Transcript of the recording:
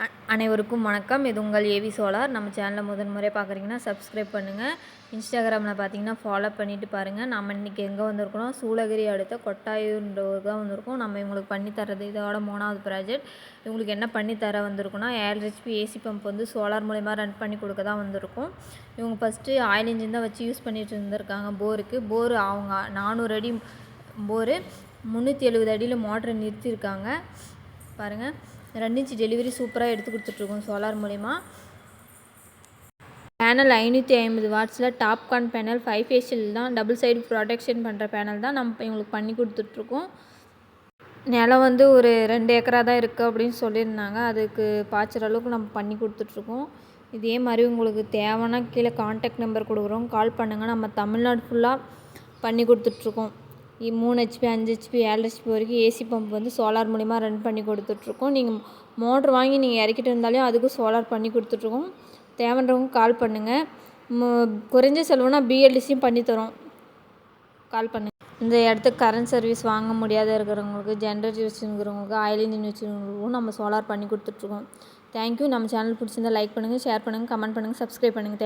அனைவருக்கும் வணக்கம். இது உங்கள் ஏவி சோலார். நம்ம சேனலை முதன்முறை பார்க்குறீங்கன்னா சப்ஸ்கிரைப் பண்ணுங்கள். இன்ஸ்டாகிராமில் பார்த்தீங்கன்னா ஃபாலோ பண்ணிவிட்டு பாருங்கள். நம்ம இன்றைக்கி எங்கே வந்திருக்கோம், சூளகிரி அடுத்த கொட்டாயூர்ன்ற ஊர் தான் வந்திருக்கோம். நம்ம இவங்களுக்கு பண்ணித்தரது இதோட 3வது ப்ராஜெக்ட். இவங்களுக்கு என்ன பண்ணித்தர வந்திருக்குன்னா 7 ஹெச்பி ஏசி பம்ப் வந்து சோலார் மூலிமா ரன் பண்ணி கொடுக்க தான் வந்திருக்கும். இவங்க ஃபஸ்ட்டு ஆயில் இன்ஜின் தான் வச்சு யூஸ் பண்ணிட்டு இருந்திருக்காங்க போருக்கு. போர் அவங்க 400 அடி போரு, 370 அடியில் மோட்டரை நிறுத்தியிருக்காங்க. பாருங்கள், 2 இன்ச் டெலிவரி சூப்பராக எடுத்து கொடுத்துட்ருக்கோம் சோலார் மூலிமா. பேனல் 550 வாட்ஸில் டாப்கான் பேனல் 5 ஃபேஷியல் தான், டபுள் சைடு ப்ரொடெக்ஷன் பண்ணுற பேனல் தான் நம்ம இவங்களுக்கு பண்ணி கொடுத்துட்ருக்கோம். நிலம் வந்து ஒரு 2 ஏக்கரா தான் இருக்குது அப்படின்னு சொல்லியிருந்தாங்க. அதுக்கு பாய்ச்சுற அளவுக்கு நம்ம பண்ணி கொடுத்துட்ருக்கோம். இதே மாதிரி உங்களுக்கு தேவைன்னா கீழே கான்டாக்ட் நம்பர் கொடுக்குறோம், கால் பண்ணுங்கள். நம்ம தமிழ்நாடு ஃபுல்லாக பண்ணி கொடுத்துட்ருக்கோம். 3 ஹெச்பி 5 ஹெச்பி 7 ஹெச்பி வரைக்கும் ஏசி பம்ப் வந்து சோலார் மூலிமா ரன் பண்ணி கொடுத்துட்ருக்கோம். நீங்கள் மோட்ரு வாங்கி நீங்கள் இறக்கிட்டு இருந்தாலும் அதுக்கும் சோலார் பண்ணி கொடுத்துட்ருக்கோம். தேவைன்றவங்க கால் பண்ணுங்கள். குறைஞ்ச செலவுனா பிஎல்டிசியும் பண்ணித்தரோம், கால் பண்ணுங்கள். இந்த இடத்துக்கு கரண்ட் சர்வீஸ் வாங்க முடியாத இருக்கிறவங்களுக்கு, ஜென்ரேட்டர் வச்சுருக்கிறவங்களுக்கு, ஆயில் இன்ஜின் வச்சுருக்கிறவங்களுக்கும் நம்ம சோலார் பண்ணி கொடுத்துட்ருக்கோம். தேங்க்யூ. நம்ம சேனல் பிடிச்சிருந்தால் லைக் பண்ணுங்கள், ஷேர் பண்ணுங்கள், கமெண்ட் பண்ணுங்கள், சப்ஸ்கிரைப் பண்ணுங்கள்.